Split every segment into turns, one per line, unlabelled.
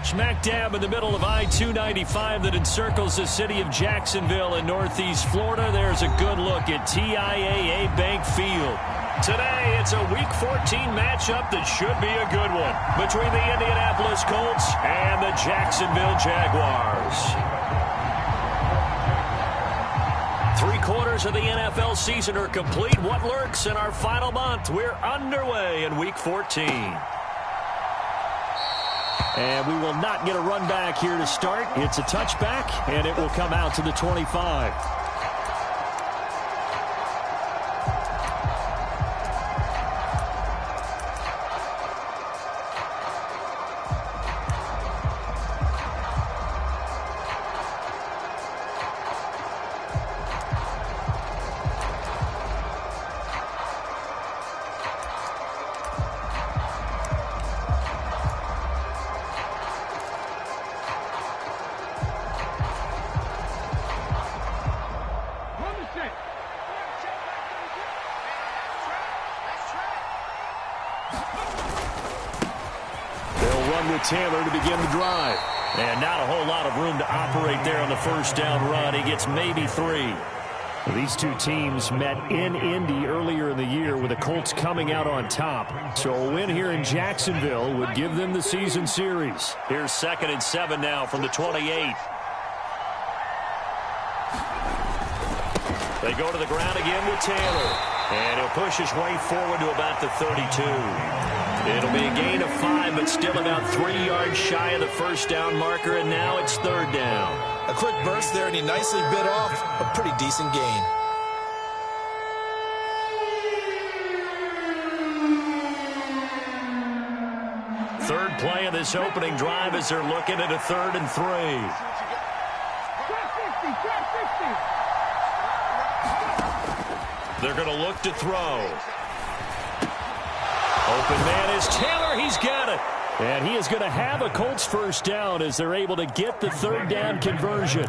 Smack dab in the middle of I-295 that encircles the city of Jacksonville in northeast Florida. There's a good look at TIAA Bank Field. Today, it's a Week 14 matchup that should be a good one between the Indianapolis Colts and the Jacksonville Jaguars. 3/4 of the NFL season are complete. What lurks in our final month? We're underway in Week 14. And we will not get a run back here to start. It's a touchback, and it will come out to the 25. Taylor to begin the drive. And not a whole lot of room to operate there on the first down run. He gets maybe 3. These two teams met in Indy earlier in the year with the Colts coming out on top. So a win here in Jacksonville would give them the season series. Here's 2nd and 7 now from the 28. They go to the ground again with Taylor. And he'll push his way forward to about the 32. It'll be a gain of 5, but still about 3 yards shy of the first down marker, and now it's 3rd down.
A quick burst there, and he nicely bit off a pretty decent gain.
Third play of this opening drive as they're looking at a 3rd and 3. They're going to look to throw. Open man is Taylor. He's got it. And he is going to have a Colts first down as they're able to get the 3rd down conversion.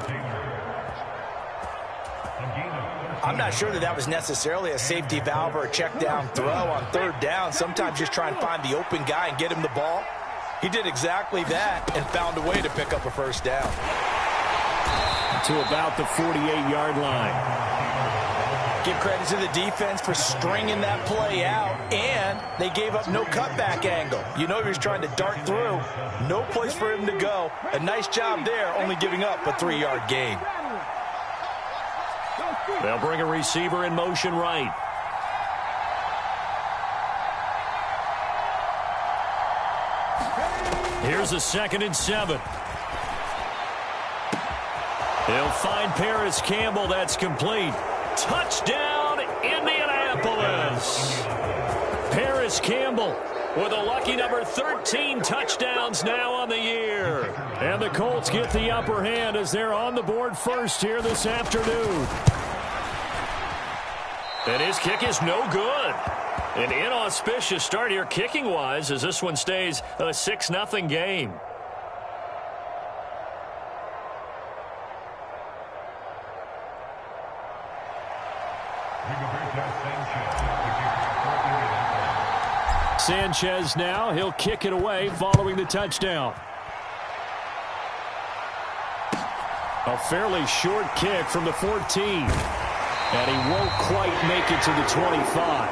I'm not sure that was necessarily a safety valve or a check down throw on 3rd down. Sometimes just try and find the open guy and get him the ball. He did exactly that and found a way to pick up a first down.
To about the 48-yard line.
Give credit to the defense for stringing that play out, and they gave up no cutback angle. You know he was trying to dart through. No place for him to go. A nice job there, only giving up a 3-yard gain.
They'll bring a receiver in motion right. Here's a 2nd and 7. They'll find Paris Campbell. That's complete. Touchdown, Indianapolis. Paris Campbell with a lucky number 13 touchdowns now on the year. And the Colts get the upper hand as they're on the board first here this afternoon. And his kick is no good. An inauspicious start here kicking-wise as this one stays a 6-0 game. Sanchez now, he'll kick it away following the touchdown. A fairly short kick from the 14. And he won't quite make it to the 25.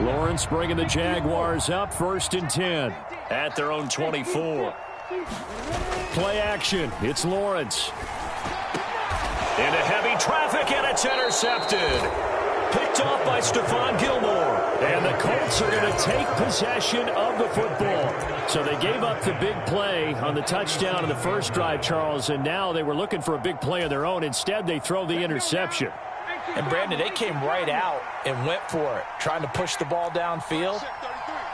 Lawrence bringing the Jaguars up 1st and 10 at their own 24. Play action. It's Lawrence. Into heavy traffic, and it's intercepted. Picked off by Stephon Gilmore. And the Colts are going to take possession of the football. So they gave up the big play on the touchdown in the first drive, Charles, and now they were looking for a big play of their own. Instead, they throw the interception.
And, Brandon, they came right out and went for it, trying to push the ball downfield.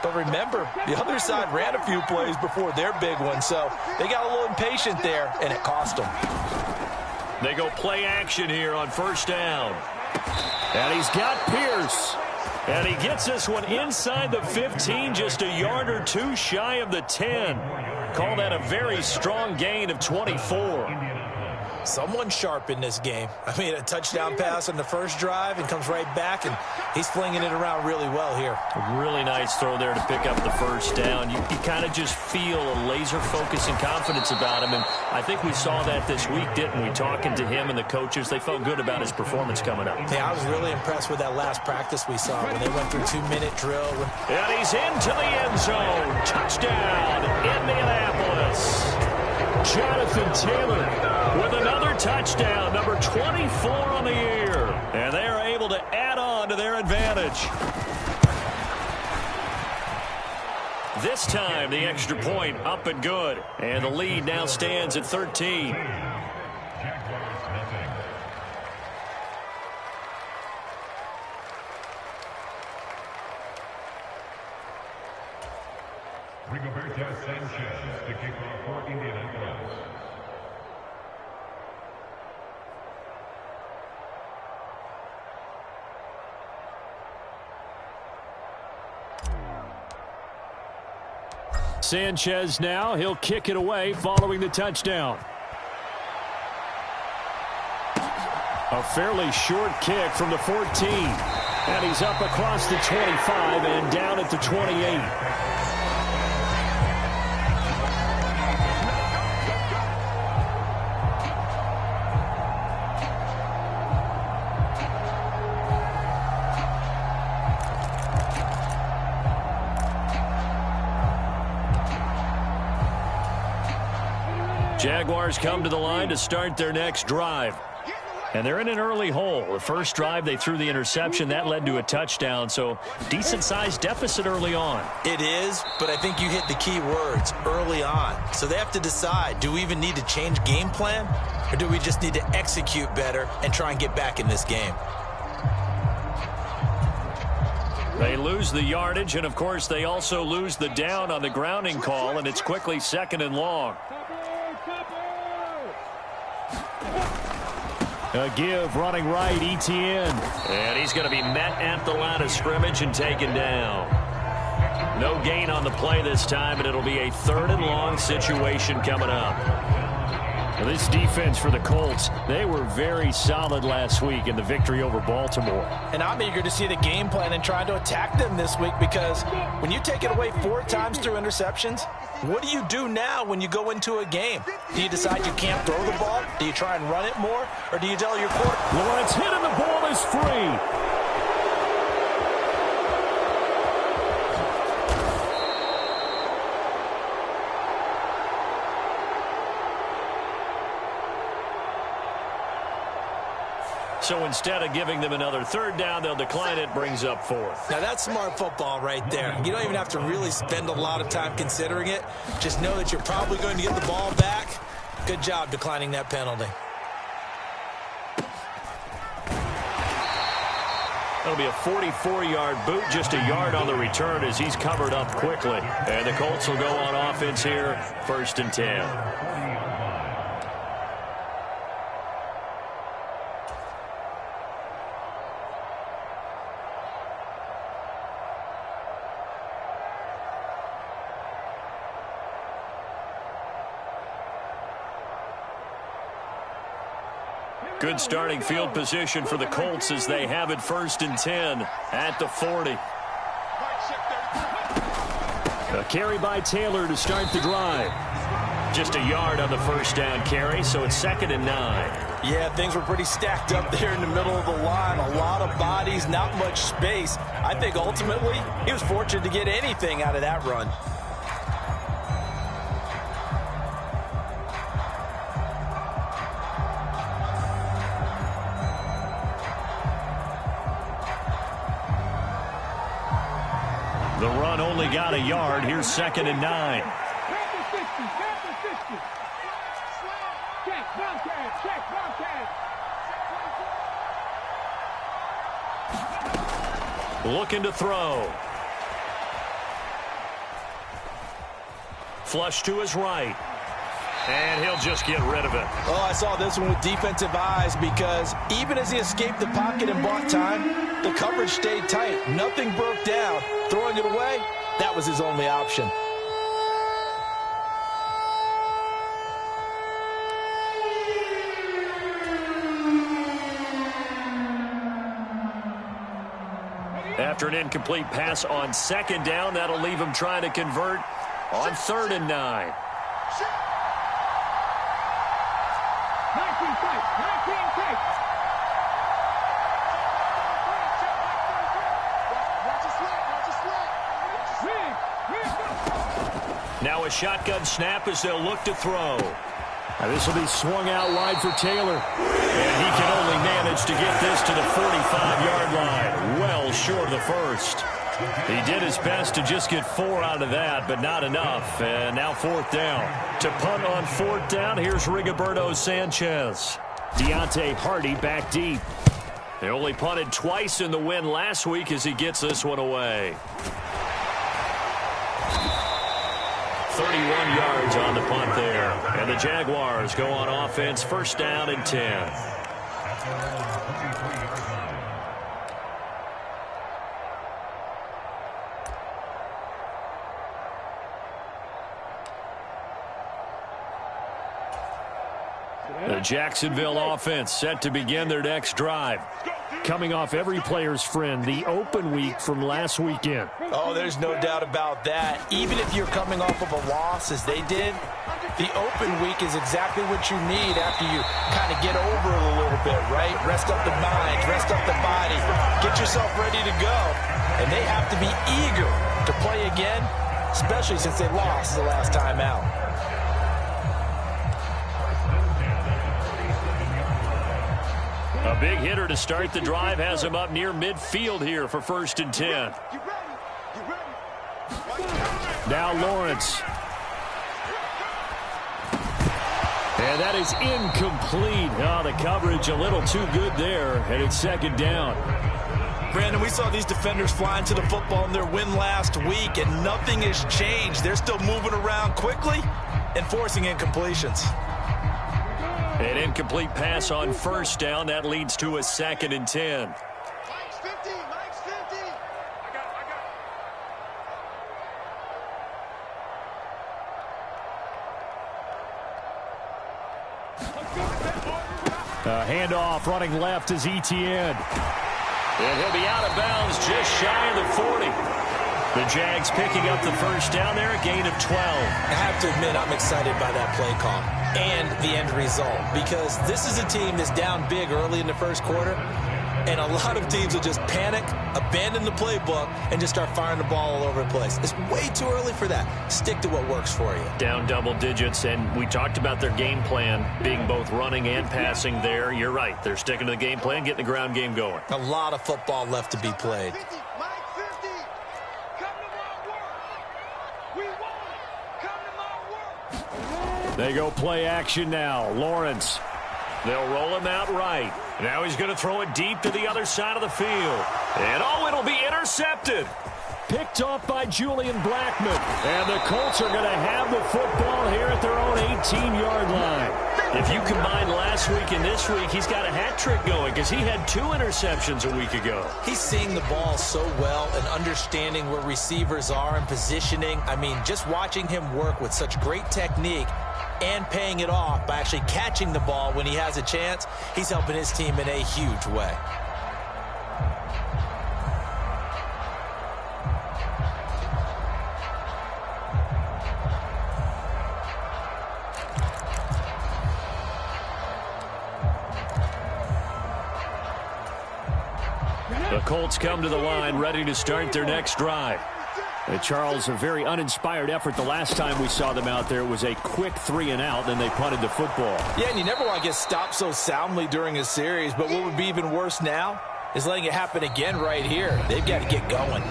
But remember, the other side ran a few plays before their big one, so they got a little impatient there, and it cost them.
They go play action here on 1st down. And he's got Pierce. And he gets this one inside the 15, just a yard or two shy of the 10. Call that a very strong gain of 24.
Someone sharp in this game. I mean, a touchdown pass on the first drive and comes right back, and he's flinging it around really well here.
A really nice throw there to pick up the first down. You kind of just feel a laser focus and confidence about him, and I think we saw that this week, didn't we? Talking to him and the coaches, they felt good about his performance coming up.
Yeah, I was really impressed with that last practice we saw when they went through 2-minute drill.
And he's into the end zone. Touchdown, Indianapolis. Jonathan Taylor with another touchdown, number 24 on the year. And they are able to add on to their advantage. This time, the extra point up and good. And the lead now stands at 13.
Rigoberto Sanchez to kick off for Indianapolis.
Sanchez now, he'll kick it away following the touchdown. A fairly short kick from the 14. And he's up across the 25 and down at the 28. Jaguars come to the line to start their next drive. And they're in an early hole. The first drive, they threw the interception. That led to a touchdown, so decent-sized deficit early on.
It is, but I think you hit the key words, early on. So they have to decide, do we even need to change game plan, or do we just need to execute better and try and get back in this game?
They lose the yardage, and, of course, they also lose the down on the grounding call, and it's quickly 2nd and long. A give running right, Etienne. And he's going to be met at the line of scrimmage and taken down. No gain on the play this time, and it'll be a 3rd and long situation coming up. Well, this defense for the Colts, they were very solid last week in the victory over Baltimore.
And I'm eager to see the game plan and trying to attack them this week, because when you take it away 4 times through interceptions, what do you do now when you go into a game? Do you decide you can't throw the ball? Do you try and run it more? Or do you tell your quarterback?
Lawrence hit and the ball is free. So instead of giving them another 3rd down, they'll decline it, brings up 4th.
Now that's smart football right there. You don't even have to really spend a lot of time considering it. Just know that you're probably going to get the ball back. Good job declining that penalty.
That'll be a 44-yard boot, just a yard on the return as he's covered up quickly. And the Colts will go on offense here, 1st and 10. Good starting field position for the Colts as they have it 1st and 10 at the 40. A carry by Taylor to start the drive. Just a yard on the 1st down carry, so it's 2nd and 9.
Yeah, things were pretty stacked up there in the middle of the line. A lot of bodies, not much space. I think ultimately he was fortunate to get anything out of that run.
The run only got a yard. Here's 2nd and 9. Looking to throw. Flush to his right. And he'll just get rid of it.
Oh, I saw this one with defensive eyes because even as he escaped the pocket and bought time, the coverage stayed tight. Nothing broke down. Throwing it away, that was his only option.
After an incomplete pass on second down, that'll leave him trying to convert on 3rd and 9. Now a shotgun snap as they'll look to throw.
Now this will be swung out wide for Taylor.
And he can only manage to get this to the 45-yard line. Well short of the first. He did his best to just get 4 out of that, but not enough. And now 4th down. To punt on 4th down, here's Rigoberto Sanchez.
Deontay Hardy back deep.
They only punted twice in the win last week as he gets this one away. 31 yards on the punt there. And the Jaguars go on offense, 1st down and 10. The Jacksonville offense set to begin their next drive.
Coming off every player's friend, the open week from last weekend.
Oh, there's no doubt about that. Even if you're coming off of a loss as they did, the open week is exactly what you need after you kind of get over it a little bit, right? Rest up the mind, rest up the body, get yourself ready to go. And they have to be eager to play again, especially since they lost the last time out.
A big hitter to start the drive has him up near midfield here for 1st and 10.
Now Lawrence.
And that is incomplete. Oh, the coverage a little too good there, and it's 2nd down.
Brandon, we saw these defenders flying to the football in their win last week, and nothing has changed. They're still moving around quickly and forcing incompletions.
An incomplete pass on 1st down. That leads to a 2nd and 10.
Mike's 50. Mike's 50.
Handoff running left is Etienne.
And he'll be out of bounds just shy of the 40. The Jags picking up the 1st down there, a gain of 12.
I have to admit, I'm excited by that play call and the end result because this is a team that's down big early in the 1st quarter, and a lot of teams will just panic, abandon the playbook, and just start firing the ball all over the place. It's way too early for that. Stick to what works for you.
Down double digits, and we talked about their game plan being both running and passing there. You're right. They're sticking to the game plan, getting the ground game going.
A lot of football left to be played.
They go play action now. Lawrence.
They'll roll him out right. Now he's going to throw it deep to the other side of the field. And oh, it'll be intercepted.
Picked off by Julian Blackman. And the Colts are going to have the football here at their own 18-yard line.
If you combine last week and this week, he's got a hat trick going because he had 2 interceptions a week ago.
He's seeing the ball so well and understanding where receivers are and positioning. I mean, just watching him work with such great technique and paying it off by actually catching the ball when he has a chance, he's helping his team in a huge way.
The Colts come to the line ready to start their next drive.
Charles, a very uninspired effort the last time we saw them out there. It was a quick 3 and out, then they punted the football.
Yeah, and you never want to get stopped so soundly during a series, but what would be even worse now is letting it happen again right here. They've got to get going.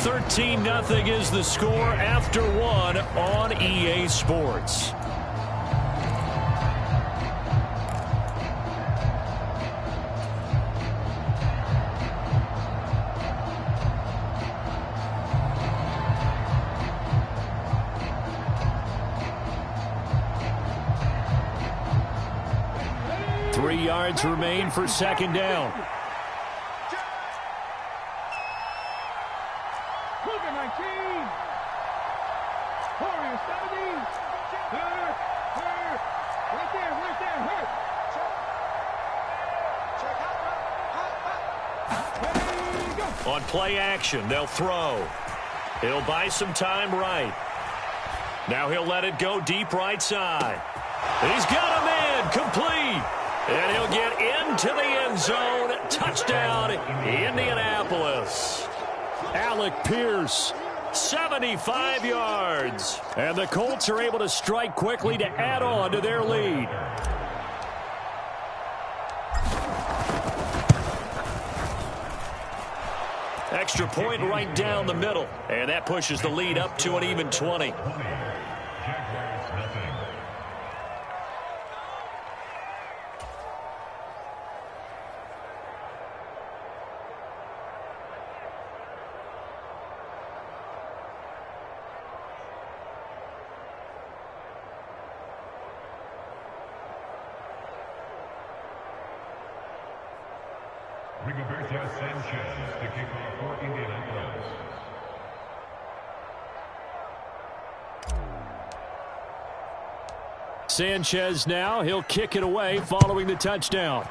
13-0 is the score after 1 on EA Sports.
3 yards remain for second down. On play action, they'll throw. He'll buy some time right. Now he'll let it go deep right side. He's got a man complete. And he'll get into the end zone. Touchdown, Indianapolis. Alec Pierce, 75 yards. And the Colts are able to strike quickly to add on to their lead. Extra point right down the middle. And that pushes the lead up to an even 20.
Sanchez to kick off for Indianapolis.
Sanchez now, he'll kick it away following the touchdown.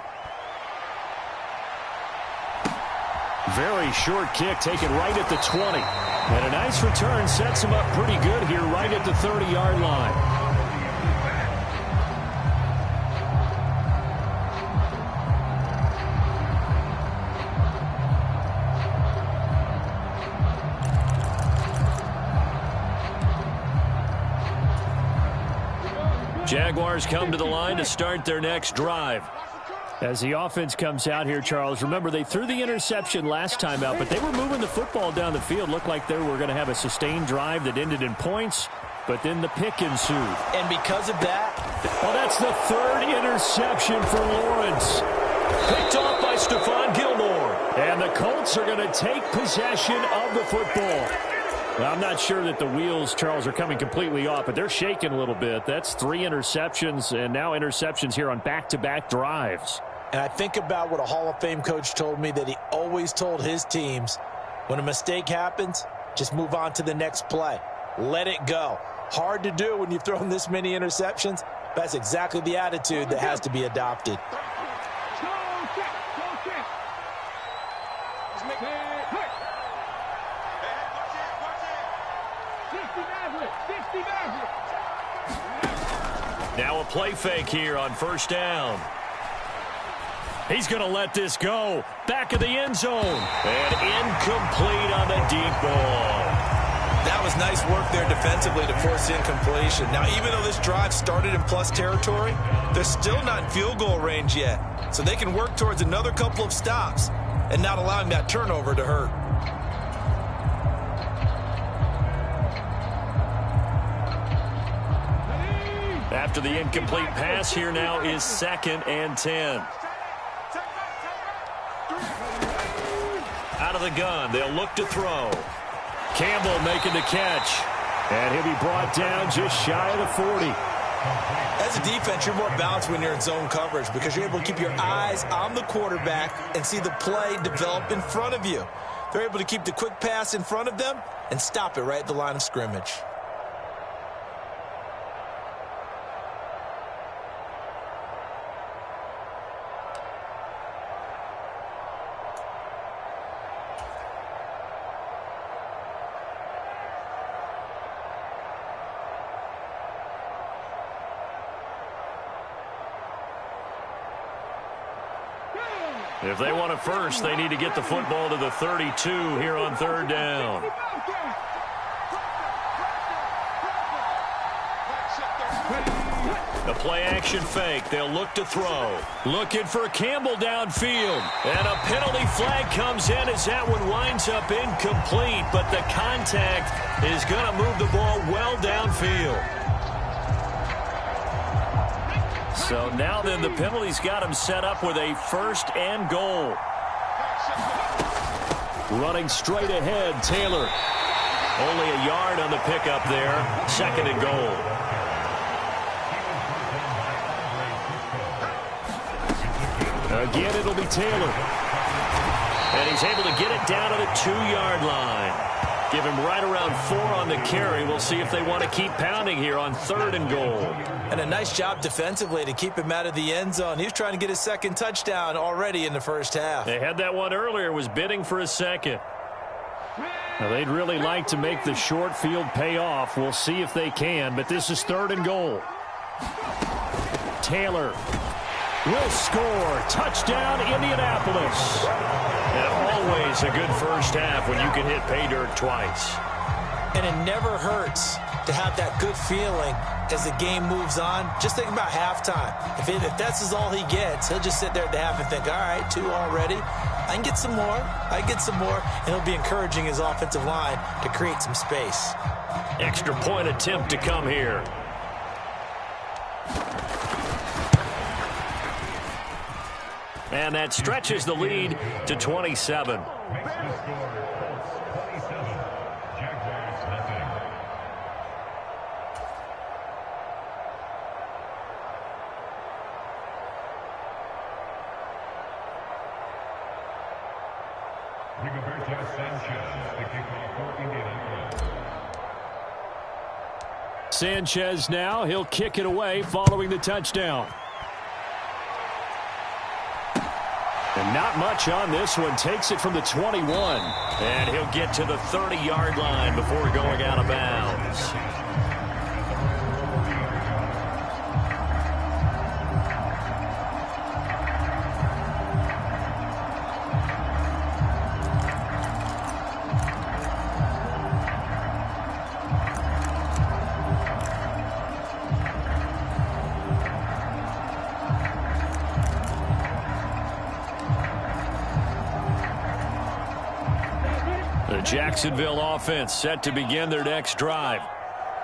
Very short kick taken right at the 20. And a nice return sets him up pretty good here right at the 30-yard line. Jaguars come to the line to start their next drive. As the offense comes out here, Charles, remember they threw the interception last time out, but they were moving the football down the field. Looked like they were going to have a sustained drive that ended in points, but then the pick ensued.
And because of that,
well, that's the third interception for Lawrence. Picked off by Stephon Gilmore. And the Colts are going to take possession of the football. Well, I'm not sure that the wheels, Charles, are coming completely off, but they're shaking a little bit. That's 3 interceptions, and now interceptions here on back-to-back drives.
And I think about what a Hall of Fame coach told me that he always told his teams, when a mistake happens, just move on to the next play. Let it go. Hard to do when you've thrown this many interceptions. That's exactly the attitude that has to be adopted.
Now a play fake here on first down. He's going to let this go. Back of the end zone. And incomplete on the deep ball.
That was nice work there defensively to force incompletion. Now, even though this drive started in plus territory, they're still not in field goal range yet. So they can work towards another couple of stops and not allowing that turnover to hurt.
After the incomplete pass, here now is 2nd and 10. Out of the gun, they'll look to throw. Campbell making the catch. And he'll be brought down just shy of the 40.
As a defense, you're more balanced when you're in zone coverage because you're able to keep your eyes on the quarterback and see the play develop in front of you. They're able to keep the quick pass in front of them and stop it right at the line of scrimmage.
If they want it first, they need to get the football to the 32 here on 3rd down. The play-action fake. They'll look to throw. Looking for Campbell downfield. And a penalty flag comes in as that one winds up incomplete. But the contact is going to move the ball well downfield. So now then the penalty's got him set up with a 1st and goal. Running straight ahead, Taylor. Only a yard on the pickup there. 2nd and goal.
Again, it'll be Taylor. And he's able to get it down to the 2-yard line. Give him right around 4 on the carry. We'll see if they want to keep pounding here on 3rd and goal.
And a nice job defensively to keep him out of the end zone. He was trying to get his second touchdown already in the first half.
They had that one earlier, was bidding for a second. Now, they'd really like to make the short field pay off. We'll see if they can, but this is 3rd and goal. Taylor will score. Touchdown, Indianapolis. And always a good first half when you can hit pay dirt twice.
And it never hurts to have that good feeling as the game moves on. Just think about halftime. If that's all he gets, he'll just sit there at the half and think, all right, 2 already. I can get some more. I can get some more. And he'll be encouraging his offensive line to create some space.
Extra point attempt to come here. And that stretches the lead to 27. Sanchez now, he'll kick it away following the touchdown. And not much on this one. Takes it from the 21. And he'll get to the 30-yard line before going out of bounds. Jacksonville offense set to begin their next drive.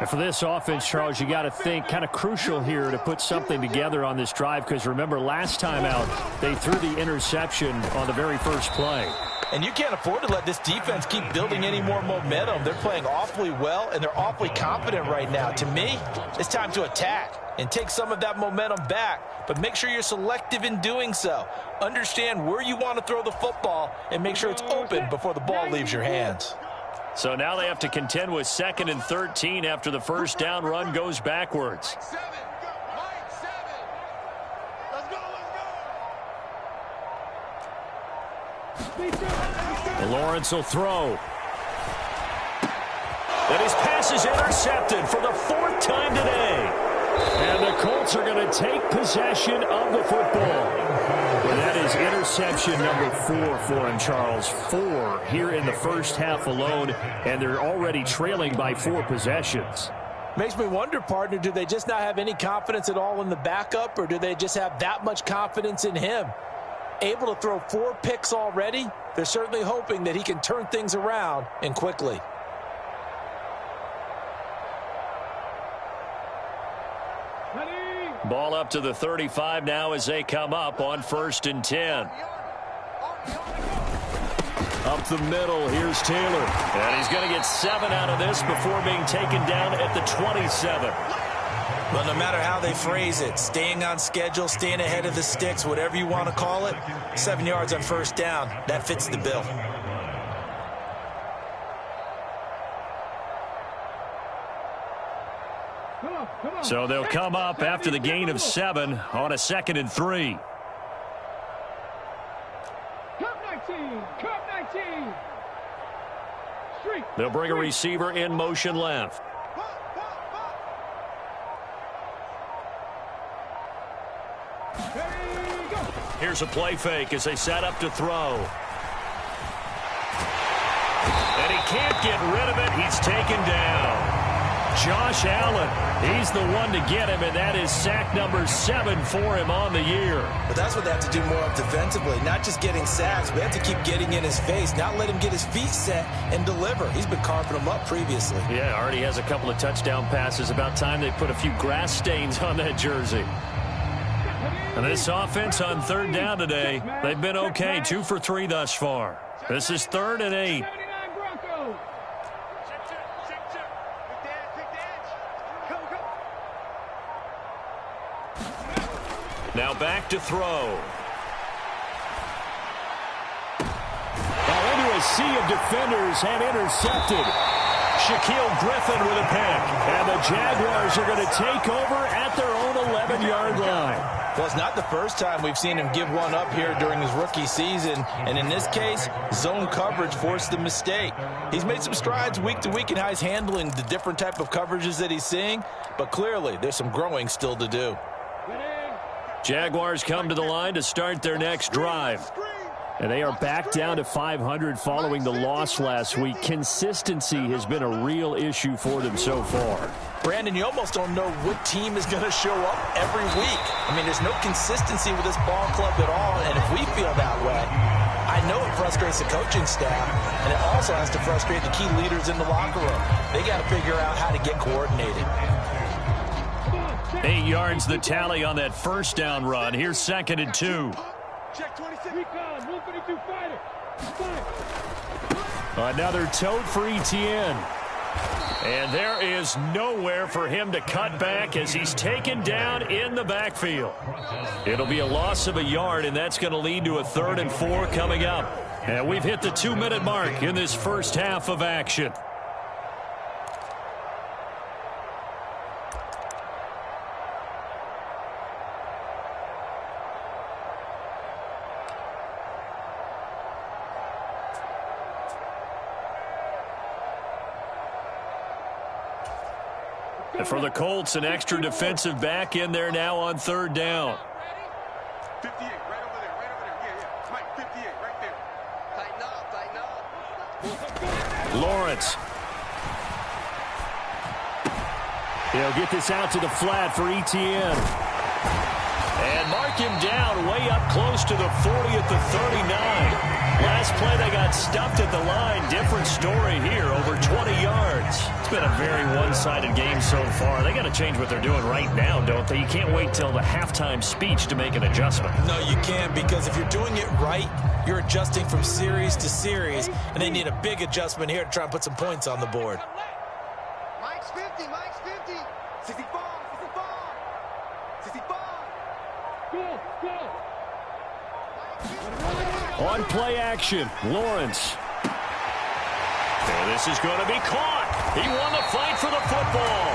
And for this offense, Charles, you got to think kind of crucial here to put something together on this drive, because remember last time out they threw the interception on the very first play.
And you can't afford to let this defense keep building any more momentum. They're playing awfully well, and they're awfully confident right now. To me, it's time to attack and take some of that momentum back, but make sure you're selective in doing so. Understand where you want to throw the football and make sure it's open before the ball leaves your hands.
So now they have to contend with 2nd and 13 after the first down run goes backwards. And Lawrence will throw. And his pass is intercepted for the 4th time today. And the Colts are going to take possession of the football. And that is interception number 4 for him, Charles. 4 here in the first half alone, and they're already trailing by 4 possessions.
Makes me wonder, partner, do they just not have any confidence at all in the backup, or do they just have that much confidence in him? Able to throw 4 picks already, they're certainly hoping that he can turn things around and quickly.
Ball up to the 35 now as they come up on 1st and 10. Up the middle, here's Taylor. And he's going to get 7 out of this before being taken down at the 27.
Well, no matter how they phrase it, staying on schedule, staying ahead of the sticks, whatever you want to call it, 7 yards on 1st down, that fits the bill.
So they'll come up after the gain of 7 on a 2nd and 3. They'll bring a receiver in motion left. Here's a play fake as they set up to throw. And he can't get rid of it. He's taken down. Josh Allen, he's the one to get him, and that is sack number 7 for him on the year.
But that's what they have to do more of defensively, not just getting sacks. We have to keep getting in his face, not let him get his feet set and deliver. He's been carving them up previously.
Yeah, already has a couple of touchdown passes. About time they put a few grass stains on that jersey. And this offense on 3rd down today, they've been okay, 2 for 3 thus far. This is 3rd and 8. Now back to throw. a sea of defenders and intercepted. Shaquille Griffin with a pick. And the Jaguars are going to take over at their own 11-yard line.
Well, it's not the first time we've seen him give one up here during his rookie season. And in this case, zone coverage forced the mistake. He's made some strides week to week in how he's handling the different type of coverages that he's seeing. But clearly, there's some growing still to do.
Jaguars come to the line to start their next drive. And they are back down to 500 following the loss last week. Consistency has been a real issue for them so far.
Brandon, you almost don't know what team is going to show up every week. I mean, there's no consistency with this ball club at all, and if we feel that way, I know it frustrates the coaching staff, and it also has to frustrate the key leaders in the locker room. They got to figure out how to get coordinated.
8 yards the tally on that first down run. Here's 2nd and 2.
Check 26.
Another tote for Etienne. And there is nowhere for him to cut back as he's taken down in the backfield. It'll be a loss of a yard, and that's going to lead to a 3rd and 4 coming up. And we've hit the 2-minute mark in this first half of action. And for the Colts, an extra defensive back in there now on 3rd down.
58, right over there, right over there. Yeah. Mike, 58, right there. Tighten up.
Lawrence. He'll get this out to the flat for Etienne. And mark him down way up close to the 40 at the 39. Last play they got stuffed at the line. Different story here, over 20 yards. It's been a very one-sided game so far. They got to change what they're doing right now, don't they? You can't wait till the halftime speech to make an adjustment.
No, you can't, because if you're doing it right, you're adjusting from series to series, and they need a big adjustment here to try and put some points on the board.
Mike's 50, Mike's 50. 65, 65. 65. Go.
On play action, Lawrence. And this is going to be caught. He won the fight for the football.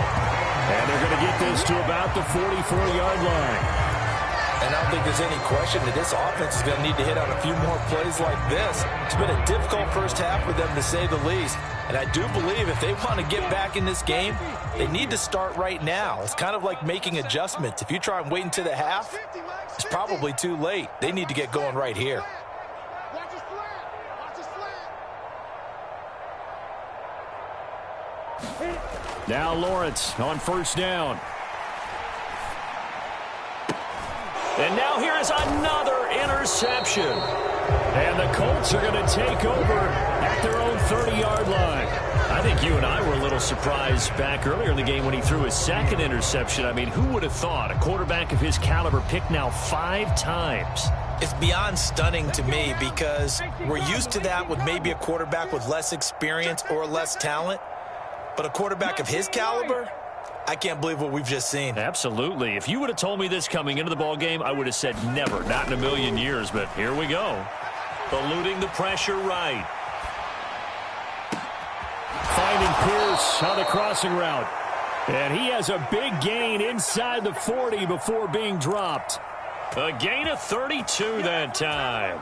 And they're going to get this to about the 44-yard line.
And I don't think there's any question that this offense is going to need to hit on a few more plays like this. It's been a difficult first half for them, to say the least. And I do believe if they want to get back in this game, they need to start right now. It's kind of like making adjustments. If you try and wait until the half, it's probably too late. They need to get going right here.
Watch his flat. Watch his flat.
Now Lawrence on 1st down. And now here is another interception. And the Colts are going to take over at their own 30-yard line. I think you and I were a little surprised back earlier in the game when he threw his 2nd interception. I mean, who would have thought a quarterback of his caliber picked now 5 times?
It's beyond stunning to me, because we're used to that with maybe a quarterback with less experience or less talent. But a quarterback of his caliber, I can't believe what we've just seen.
Absolutely. If you would have told me this coming into the ballgame, I would have said never, not in a million years. But here we go. Eluding the pressure right. Finding Pierce on the crossing route. And he has a big gain inside the 40 before being dropped. A gain of 32 that time.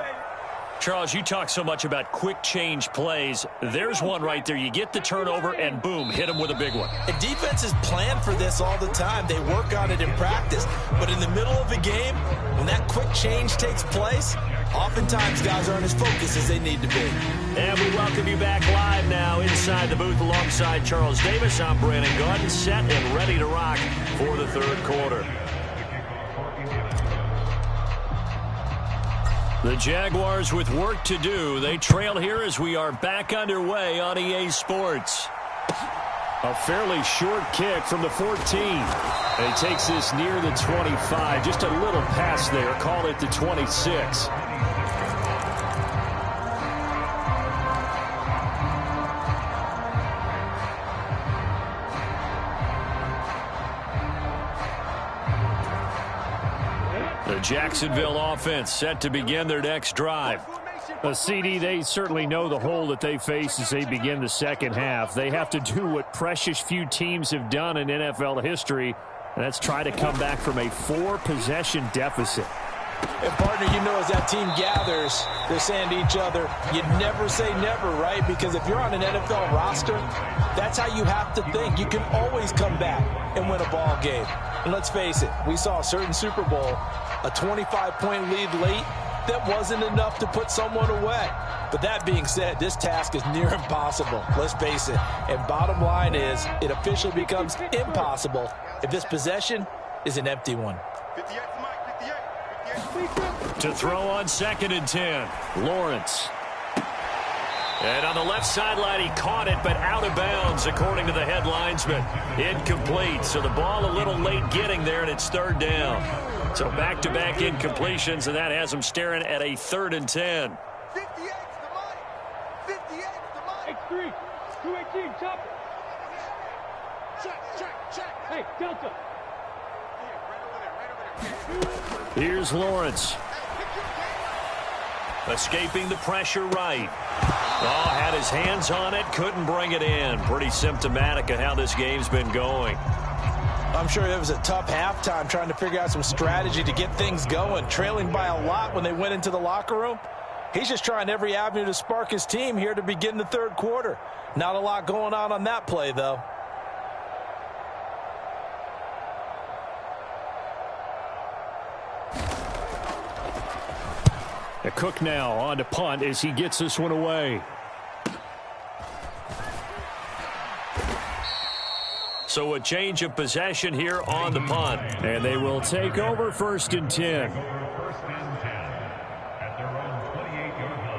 Charles, you talk so much about quick change plays. There's one right there. You get the turnover, and boom, hit him with a big one.
And defenses plan for this all the time. They work on it in practice. But in the middle of a game, when that quick change takes place, oftentimes guys aren't as focused as they need to be.
And we welcome you back live now inside the booth alongside Charles Davis. I'm Brandon Gaudin, set and ready to rock for the 3rd quarter. The Jaguars with work to do. They trail here as we are back underway on EA Sports. A fairly short kick from the 14. And he takes this near the 25. Just a little pass there. Call it the 26. The Jacksonville offense set to begin their next drive.
Formation
CD, they certainly know the hole that they face as they begin the second half. They have to do what precious few teams have done in NFL history, and that's try to come back from a 4-possession deficit.
And, partner, you know as that team gathers, they're saying to each other, you never say never, right? Because if you're on an NFL roster, that's how you have to think. You can always come back and win a ball game. And let's face it, we saw a certain Super Bowl, a 25-point lead late, that wasn't enough to put someone away. But that being said, this task is near impossible. Let's face it. And bottom line is, it officially becomes impossible if this possession is an empty one.
58, Mike, 58.
To throw on 2nd and 10, Lawrence. And on the left sideline, he caught it, but out of bounds, according to the head linesman. Incomplete, so the ball a little late getting there, and it's 3rd down. So back-to-back incompletions, and that has him staring at a 3rd and 10.
58's the Mike. 58's the Mike.
X3, 218, chop it.
Check.
Hey, Delta.
Yeah, right over there.
Here's Lawrence. Escaping the pressure right. Oh, had his hands on it, couldn't bring it in. Pretty symptomatic of how this game's been going.
I'm sure it was a tough halftime trying to figure out some strategy to get things going. Trailing by a lot when they went into the locker room. He's just trying every avenue to spark his team here to begin the 3rd quarter. Not a lot going on that play, though.
Cook now on to punt as he gets this one away. So a change of possession here on the punt. And they will take over 1st and 10.
First and 10 at their own 28-yard line.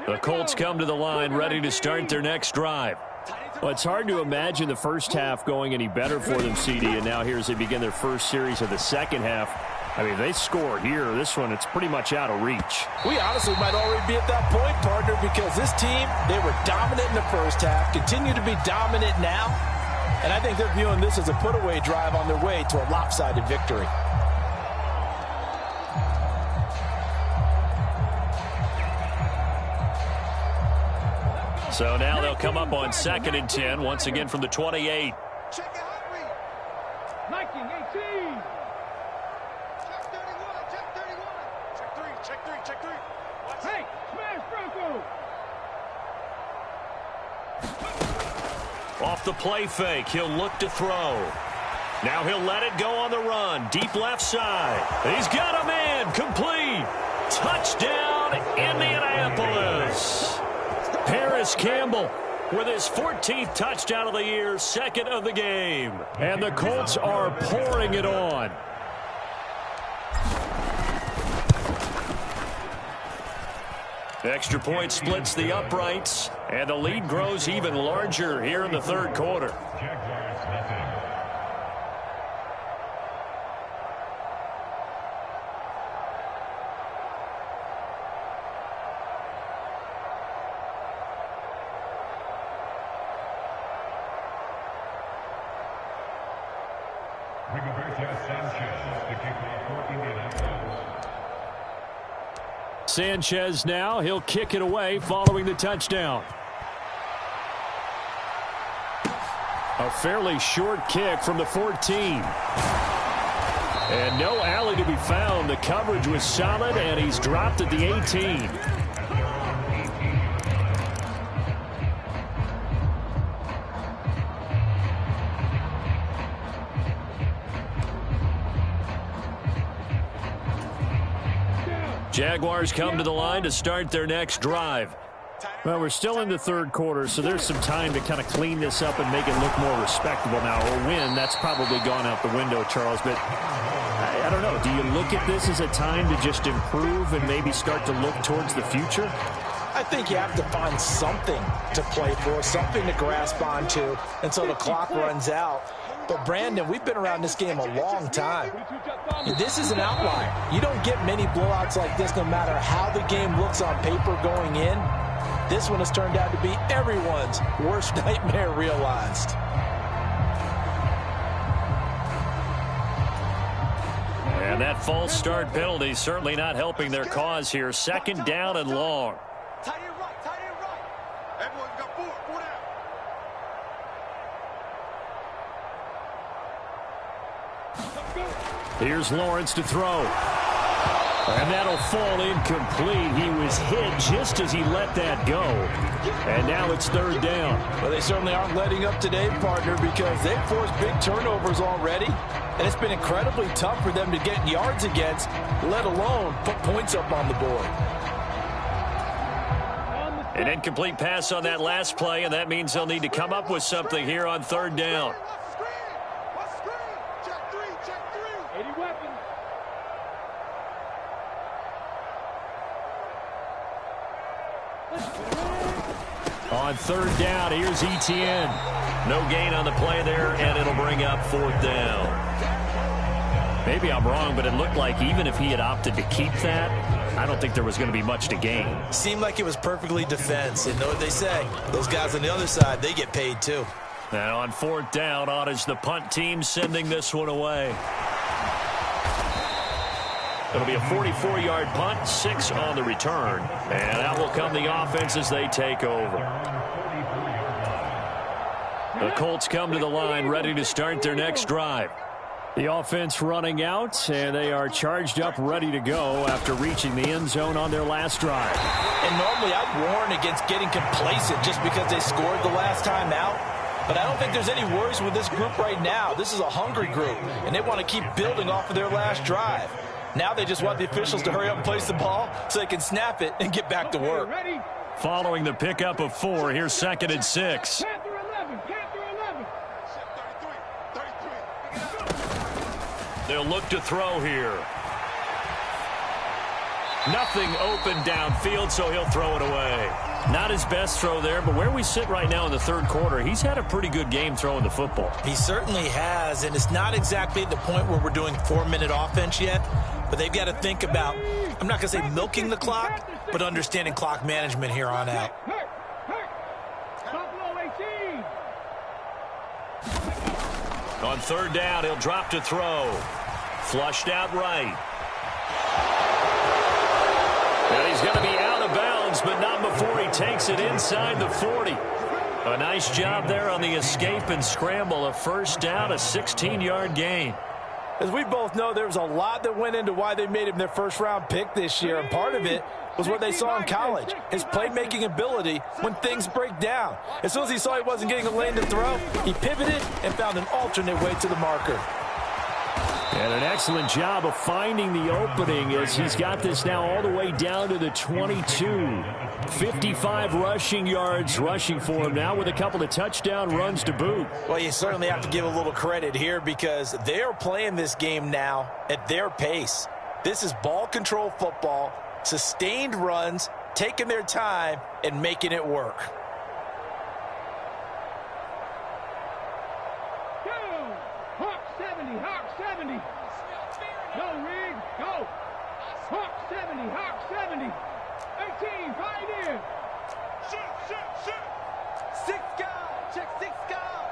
The Colts come to the line ready to start their next drive. Well, it's hard to imagine the first half going any better for them, CD, and now here as they begin their first series of the second half. I mean, they score here. This one, it's pretty much out of reach.
We honestly might already be at that point, partner, because this team, they were dominant in the first half, continue to be dominant now, and I think they're viewing this as a put-away drive on their way to a lopsided victory.
So now they'll come up on 2nd and 10, once again from the 28.
Check it out, Reed.
19, 18.
Check 31. Check 3. Check 3.
Hey, smash Bronco.
Off the play fake, he'll look to throw. Now he'll let it go on the run, deep left side. He's got a man, complete. Touchdown, Indianapolis. Paris Campbell with his 14th touchdown of the year, 2nd of the game. And the Colts are pouring it on. Extra point splits the uprights, and the lead grows even larger here in the 3rd quarter.
Jaguars nothing.
Sanchez now, he'll kick it away following the touchdown. A fairly short kick from the 14. And no alley to be found. The coverage was solid, and he's dropped at the 18. Jaguars come to the line to start their next drive. Well, we're still in the 3rd quarter, so there's some time to kind of clean this up and make it look more respectable. Now, a win, that's probably gone out the window, Charles, but I don't know. Do you look at this as a time to just improve and maybe start to look towards the future?
I think you have to find something to play for, something to grasp onto until the clock runs out. But, Brandon, we've been around this game a long time. This is an outlier. You don't get many blowouts like this no matter how the game looks on paper going in. This one has turned out to be everyone's worst nightmare realized.
And that false start penalty certainly not helping their cause here. 2nd down and long.
Tight end right, tight end right. Everyone got 4 down.
Here's Lawrence to throw. And that'll fall incomplete. He was hit just as he let that go. And now it's 3rd down.
Well, they certainly aren't letting up today, partner, because they've forced big turnovers already. And it's been incredibly tough for them to get yards against, let alone put points up on the board.
An incomplete pass on that last play, and that means they'll need to come up with something here on 3rd down.
Check 3, check 3.
80 weapons.
On 3rd down, here's Etienne. No gain on the play there, and it'll bring up 4th down. Maybe I'm wrong, but it looked like even if he had opted to keep that, I don't think there was going to be much to gain.
Seemed like it was perfectly defense. And know what they say? Those guys on the other side, they get paid too.
Now on 4th down, on is the punt team sending this one away. It'll be a 44-yard punt, 6 on the return. And out will come the offense as they take over. The Colts come to the line, ready to start their next drive. The offense running out, and they are charged up, ready to go after reaching the end zone on their last drive.
And normally I'd warn against getting complacent just because they scored the last time out. But I don't think there's any worries with this group right now. This is a hungry group, and they want to keep building off of their last drive. Now they just want the officials to hurry up and place the ball so they can snap it and get back to work.
Following the pickup of 4, here's 2nd and 6.
Panther 11, Panther 11.
33.
They'll look to throw here. Nothing open downfield, so he'll throw it away. Not his best throw there, but where we sit right now in the 3rd quarter, he's had a pretty good game throwing the football.
He certainly has, and it's not exactly the point where we're doing 4-minute offense yet, but they've got to think about, I'm not going to say milking the clock, but understanding clock management here on out.
Buffalo 18.
On 3rd down, he'll drop to throw. Flushed out right. And he's going to be out of bounds, but not before he takes it inside the 40. A nice job there on the escape and scramble. A 1st down, a 16-yard gain.
As we both know, there was a lot that went into why they made him their 1st-round pick this year, and part of it was what they saw in college, his playmaking ability when things break down. As soon as he saw he wasn't getting a lane to throw, he pivoted and found an alternate way to the marker.
And an excellent job of finding the opening as he's got this now all the way down to the 22. 55 rushing yards rushing for him now with a couple of touchdown runs to boot.
Well, you certainly have to give a little credit here because they're playing this game now at their pace. This is ball control football, sustained runs, taking their time, and making it work.
Go! Hawk 70, Hawk 70. Go, Rig, go. Hawk 70, Hawk 70. 18, Pioneer.
Shoot. 6 guys, check 6 guys.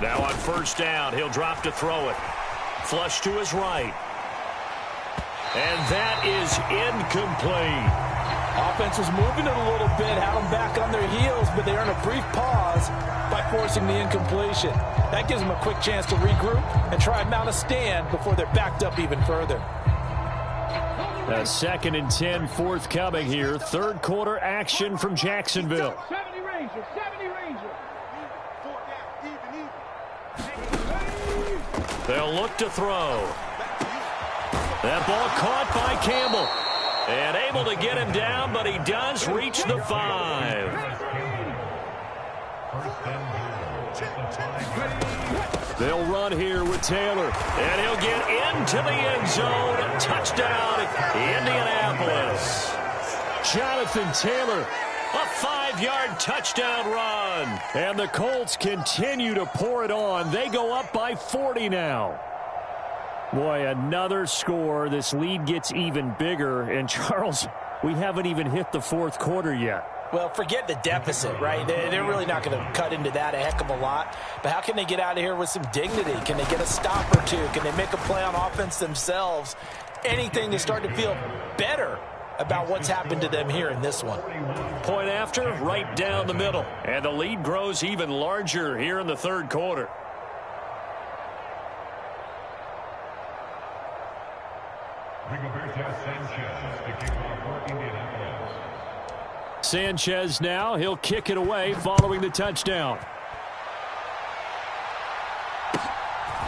Now on 1st down, he'll drop to throw it. Flush to his right. And that is incomplete.
Offense was moving it a little bit, had them back on their heels, but they earned a brief pause by forcing the incompletion. That gives them a quick chance to regroup and try and mount a stand before they're backed up even further.
A 2nd and 10 forthcoming here. 3rd quarter action from Jacksonville.
70 Ranger, 70 Ranger.
4 down, even.
They'll look to throw. That ball caught by Campbell. And able to get him down, but he does reach the 5. They'll run here with Taylor. And he'll get into the end zone. Touchdown, Indianapolis. Jonathan Taylor, a 5-yard touchdown run. And the Colts continue to pour it on. They go up by 40 now. Boy, another score. This lead gets even bigger. And Charles,
We haven't even hit the fourth quarter yet.
Well, forget the deficit, right? They're really not going to cut into that a heck of a lot. But how can they get out of here with some dignity? Can they get a stop or two? Can they make a play on offense themselves? Anything to start to feel better about what's happened to them here in this one.
Point after, right down the middle. And the lead grows even larger here in the third quarter. Sanchez now, he'll kick it away following the touchdown.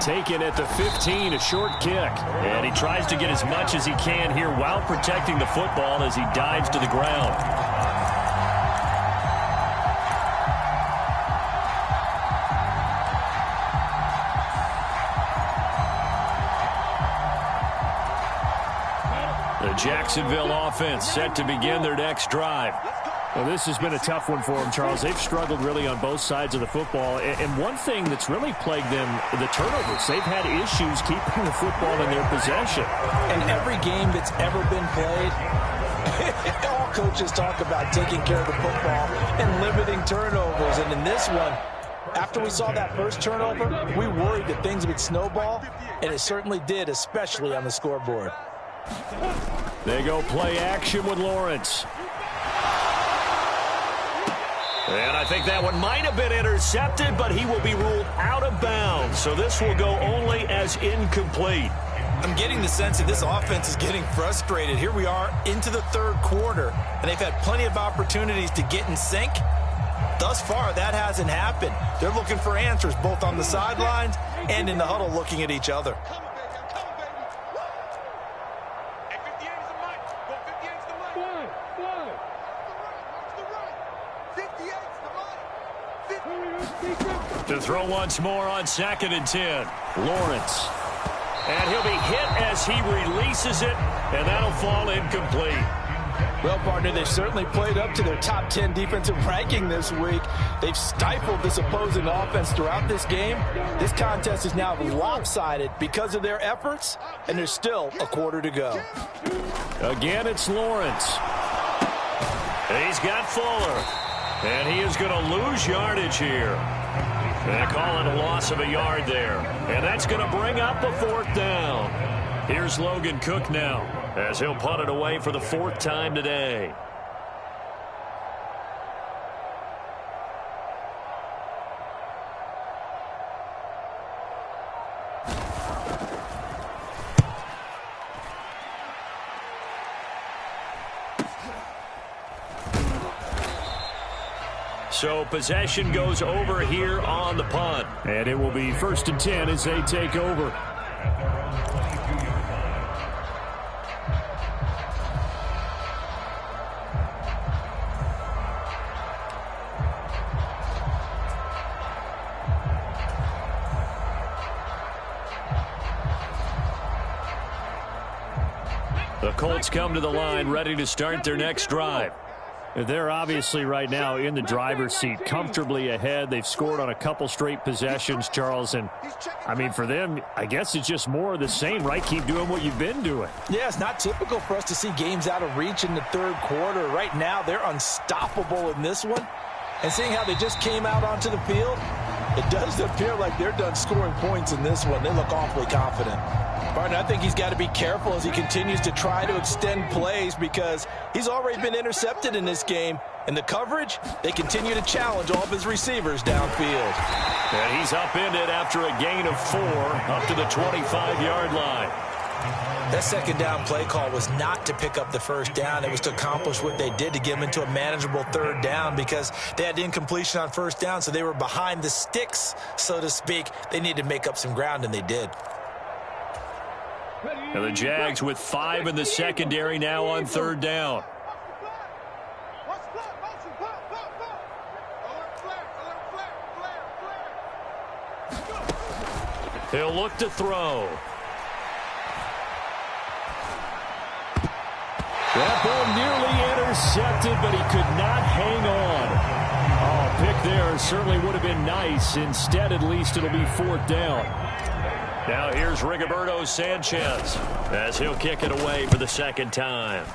Taken at the 15, a short kick. And he tries to get as much as he can here while protecting the football as he dives to the ground. The Jacksonville offense set to begin their next drive.
Well, this has been a tough one for them, Charles. They've struggled really on both sides of the football. And one thing that's really plagued them, the turnovers. They've had issues keeping the football in their possession.
In every game that's ever been played, all coaches talk about taking care of the football and limiting turnovers. And in this one, after we saw that first turnover, we worried that things would snowball, and it certainly did, especially on the scoreboard.
They go play action with Lawrence.
And I think that one might have been intercepted, but he will be ruled out of bounds. So this will go only as incomplete.
I'm getting the sense that this offense is getting frustrated. Here we are into the third quarter, and they've had plenty of opportunities to get in sync. Thus far, that hasn't happened. They're looking for answers both on the sidelines and in the huddle looking at each other.
To throw once more on 2nd and 10. Lawrence. And he'll be hit as he releases it, and that'll fall incomplete.
Well, partner, they've certainly played up to their top 10 defensive ranking this week. They've stifled this opposing offense throughout this game. This contest is now lopsided because of their efforts, and there's still a quarter to go.
Again, it's Lawrence.
He's got Fuller. And he is going to lose yardage here. They call it a loss of a yard there. And that's going to bring up a 4th down. Here's Logan Cook now as he'll punt it away for the 4th time today. So possession goes over here on the punt.
And it will be 1st and 10 as they take over.
The Colts come to the line ready to start their next drive.
They're obviously right now in the driver's seat, comfortably ahead. They've scored on a couple straight possessions, Charles. And, I mean, for them, I guess it's just more of the same, right? Keep doing what you've been doing.
Yeah, it's not typical for us to see games out of reach in the third quarter. Right now, they're unstoppable in this one. And seeing how they just came out onto the field, it does appear like they're done scoring points in this one. They look awfully confident. Partner, I think he's got to be careful as he continues to try to extend plays because he's already been intercepted in this game. And the coverage, they continue to challenge all of his receivers downfield.
And he's upended after a gain of 4 up to the 25-yard line.
That second down play call was not to pick up the first down. It was to accomplish what they did to get them into a manageable 3rd down because they had incompletion on 1st down, so they were behind the sticks, so to speak. They needed to make up some ground, and they did.
And the Jags with 5 in the secondary now on 3rd down. He'll look to throw.
That ball nearly intercepted, but he could not hang on. Oh, pick there certainly would have been nice. Instead, at least it'll be 4th down.
Now here's Rigoberto Sanchez as he'll kick it away for the 2nd time.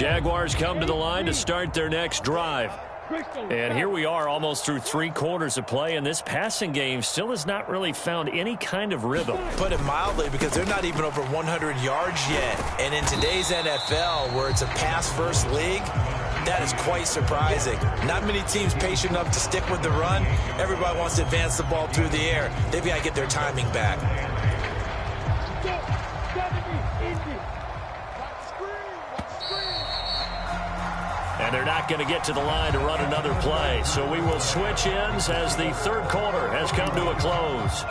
Jaguars come to the line to start their next drive. And here we are almost through 3 quarters of play, and this passing game still has not really found any kind of rhythm.
Put it mildly, because they're not even over 100 yards yet. And in today's NFL, where it's a pass-first league, that is quite surprising. Not many teams patient enough to stick with the run. Everybody wants to advance the ball through the air. They've got to get their timing back.
And they're not going to get to the line to run another play. So we will switch ends as the third quarter has come to a close.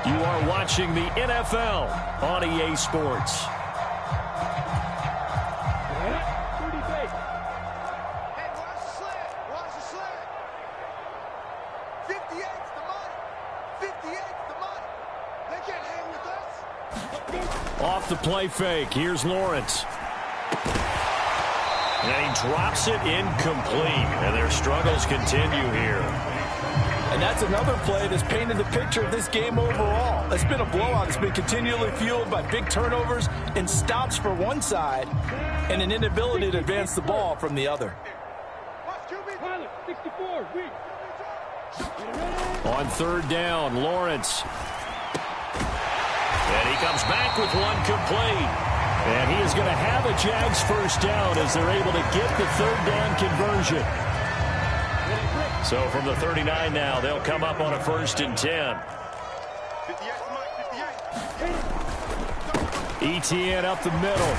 You are watching the NFL on EA Sports. Off the play fake, here's Lawrence. And he drops it incomplete, and their struggles continue here.
And that's another play that's painted the picture of this game overall. It's been a blowout. It's been continually fueled by big turnovers and stops for one side and an inability to advance the ball from the other.
On third down, Lawrence. And he comes back with one complete. And he is going to have a Jags first down as they're able to get the third down conversion. So from the 39 now, they'll come up on a 1st and 10. ETN up the middle.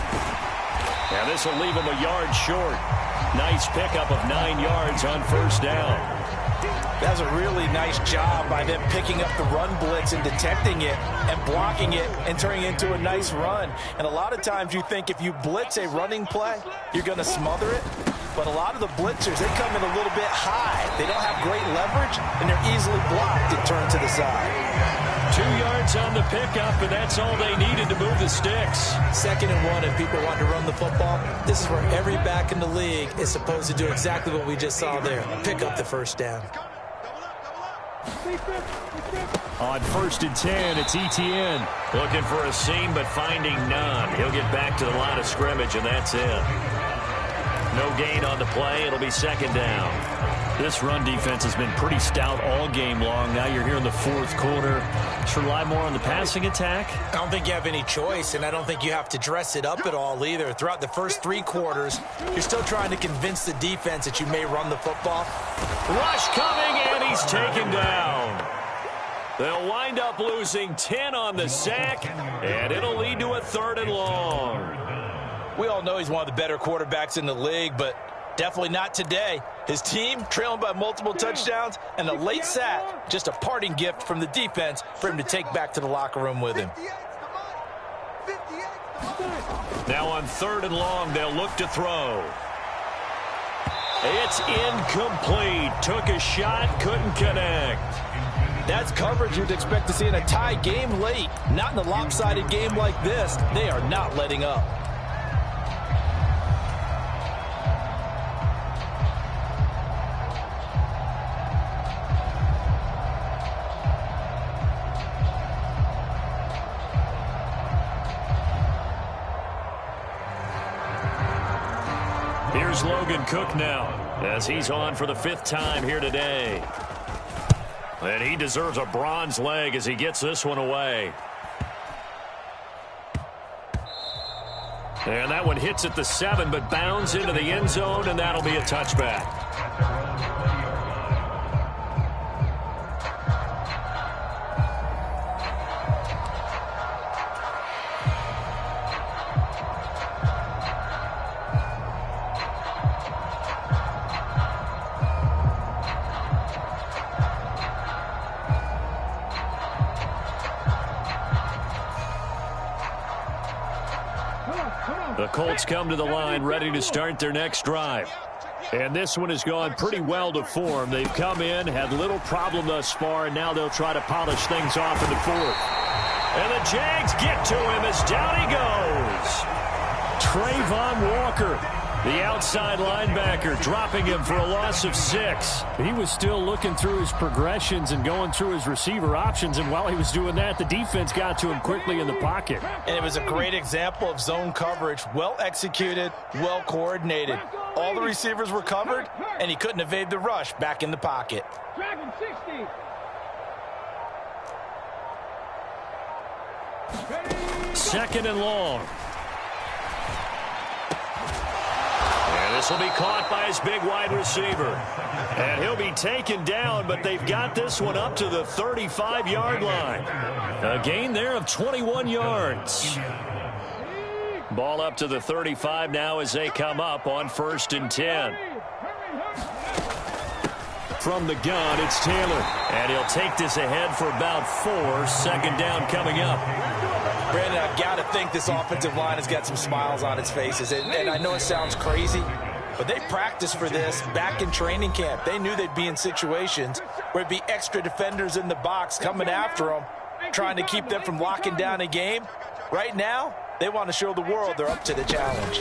Now this will leave him a yard short. Nice pickup of 9 yards on first down.
That's a really nice job by them picking up the run blitz and detecting it and blocking it and turning it into a nice run. And a lot of times you think if you blitz a running play, you're going to smother it. But a lot of the blitzers, they come in a little bit high. They don't have great leverage, and they're easily blocked and turned to the side.
2 yards on the pickup, and that's all they needed to move the sticks.
2nd and 1, if people want to run the football, this is where every back in the league is supposed to do exactly what we just saw there. Pick up the first down.
On 1st and 10, it's ETN. Looking for a seam, but finding none. He'll get back to the line of scrimmage, and that's it. No gain on the play. It'll be 2nd down. This run defense has been pretty stout all game long. Now you're here in the 4th quarter. Should rely more on the passing attack?
I don't think you have any choice, and I don't think you have to dress it up at all either. Throughout the first 3 quarters, you're still trying to convince the defense that you may run the football.
Rush coming, and he's taken down. They'll wind up losing 10 on the sack, and it'll lead to a 3rd and long.
We all know he's one of the better quarterbacks in the league, but definitely not today. His team trailing by multiple touchdowns, and a late sack, just a parting gift from the defense for him to take back to the locker room with him.
Now on 3rd and long, they'll look to throw. It's incomplete. Took a shot, couldn't connect.
That's coverage you'd expect to see in a tie game late. Not in a lopsided game like this. They are not letting up.
Here's Logan Cook now, as he's on for the 5th time here today. And he deserves a bronze leg as he gets this one away. And that one hits at the 7, but bounds into the end zone, and that'll be a touchback. The Colts come to the line ready to start their next drive. And this one has gone pretty well to form. They've come in, had little problem thus far, and now they'll try to polish things off in the 4th. And the Jags get to him as down he goes. Trayvon Walker The outside linebacker dropping him for a loss of 6.
He was still looking through his progressions and going through his receiver options, and while he was doing that, the defense got to him quickly in the pocket.
And it was a great example of zone coverage, well executed, well coordinated. All the receivers were covered, and he couldn't evade the rush back in the pocket.
Dragon 60.
Second and long. And this will be caught by his big wide receiver. And he'll be taken down, but they've got this one up to the 35-yard line. A gain there of 21 yards. Ball up to the 35 now as they come up on 1st and 10. From the gun, it's Taylor. And he'll take this ahead for about 4. Second down coming up.
Brandon, I've got to think this offensive line has got some smiles on its faces. And I know it sounds crazy, but they practiced for this back in training camp. They knew they'd be in situations where it'd be extra defenders in the box coming after them, trying to keep them from locking down a game. Right now, they want to show the world they're up to the challenge.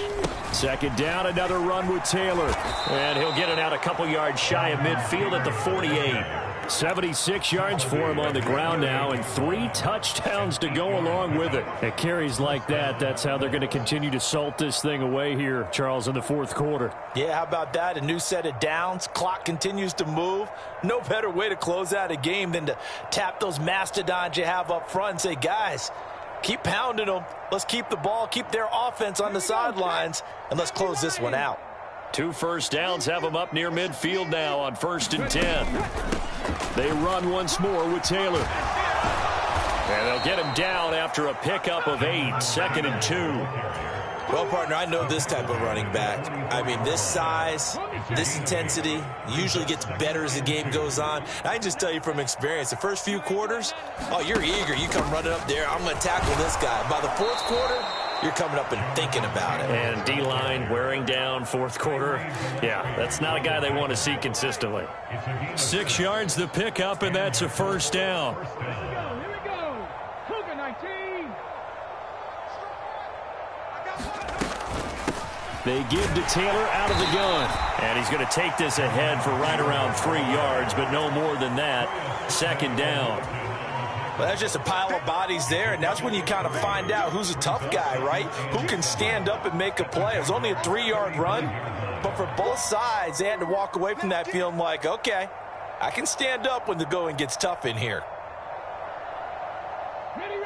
Second down, another run with Taylor. And he'll get it out a couple yards shy of midfield at the 48. 76 yards for him on the ground now, and 3 touchdowns to go along with it. At carries like that, that's how they're going to continue to salt this thing away here, Charles, in the 4th quarter.
Yeah, how about that? A new set of downs. Clock continues to move. No better way to close out a game than to tap those mastodons you have up front and say, guys, keep pounding them. Let's keep the ball, keep their offense on the sidelines, and let's close this one out.
2 first downs have them up near midfield now on 1st and 10. They run once more with Taylor. And they'll get him down after a pickup of 8. 2nd and 2.
Well, partner, I know this type of running back. I mean, this size, this intensity usually gets better as the game goes on. I can just tell you from experience, the first few quarters, oh, you're eager. You come running up there, I'm going to tackle this guy. By the 4th quarter, you're coming up and thinking about it.
And D-line wearing down 4th quarter. Yeah, that's not a guy they want to see consistently. 6 yards the pickup, and that's a 1st down.
Here we go. Cougar 19.
They give to Taylor out of the gun. And he's going to take this ahead for right around 3 yards, but no more than that. 2nd down.
Well, that's just a pile of bodies there, and that's when you kind of find out who's a tough guy, right? Who can stand up and make a play. It was only a 3-yard run, but for both sides, they had to walk away from that feeling like, okay, I can stand up when the going gets tough in here.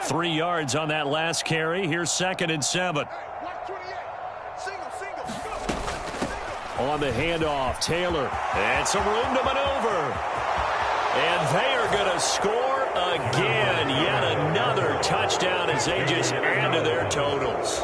3 yards on that last carry. Here's 2nd and 7. On the handoff, Taylor. And some room to maneuver. And they are going to score again. Yet another touchdown as they just add to their totals.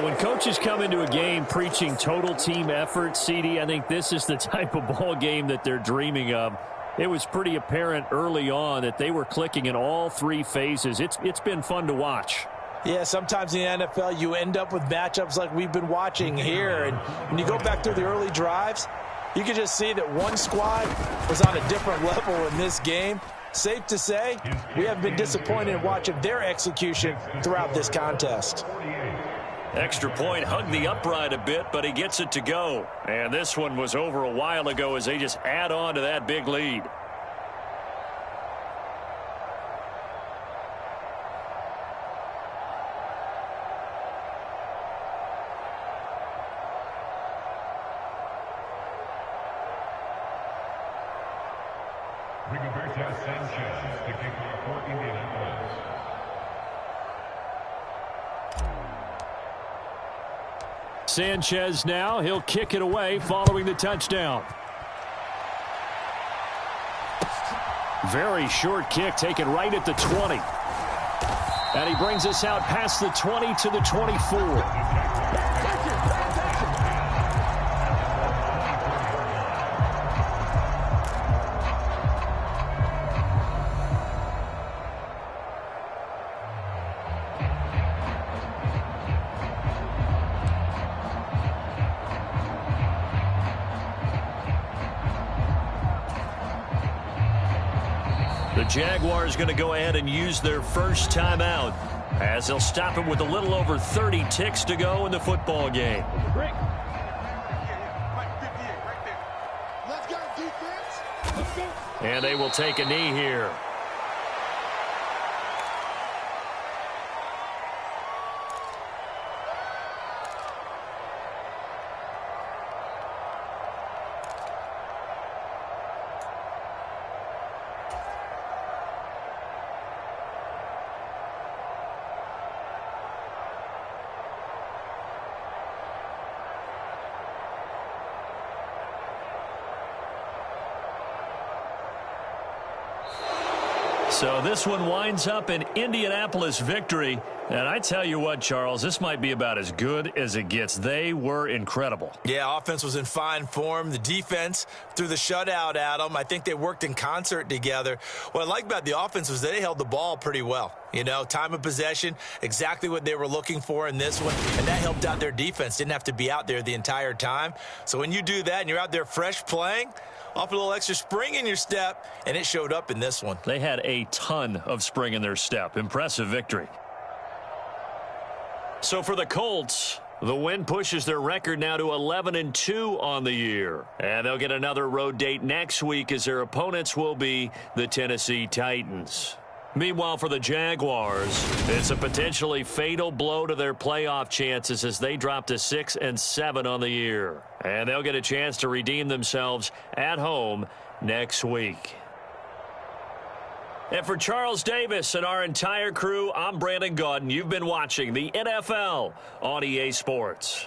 When coaches come into a game preaching total team effort, CD, I think this is the type of ball game that they're dreaming of. It was pretty apparent early on that they were clicking in all 3 phases. It's been fun to watch.
Yeah, sometimes in the NFL you end up with matchups like we've been watching here. And when you go back through the early drives, you can just see that one squad was on a different level in this game. Safe to say, we have been disappointed in watching their execution throughout this contest.
Extra point hugged the upright a bit, but he gets it to go. And this one was over a while ago as they just add on to that big lead.
Sanchez to kick off for Indianapolis.
Sanchez now, he'll kick it away following the touchdown. Very short kick taken right at the 20. And he brings us out past the 20 to the 24.
The Jaguars going to go ahead and use their first timeout as they'll stop it with a little over 30 ticks to go in the football game.
And they will take a knee here. So this one winds up an Indianapolis victory. And I tell you what, Charles, this might be about as good as it gets. They were incredible.
Yeah, offense was in fine form. The defense threw the shutout at them. I think they worked in concert together. What I like about the offense was they held the ball pretty well. You know, time of possession, exactly what they were looking for in this one. And that helped out their defense. Didn't have to be out there the entire time. So when you do that and you're out there fresh playing, off a little extra spring in your step, and it showed up in this one.
They had a ton of spring in their step. Impressive victory. So for the Colts, the win pushes their record now to 11-2 on the year. And they'll get another road date next week as their opponents will be the Tennessee Titans. Meanwhile, for the Jaguars, it's a potentially fatal blow to their playoff chances as they drop to 6-7 on the year. And they'll get a chance to redeem themselves at home next week. And for Charles Davis and our entire crew, I'm Brandon Gaudin. You've been watching the NFL on EA Sports.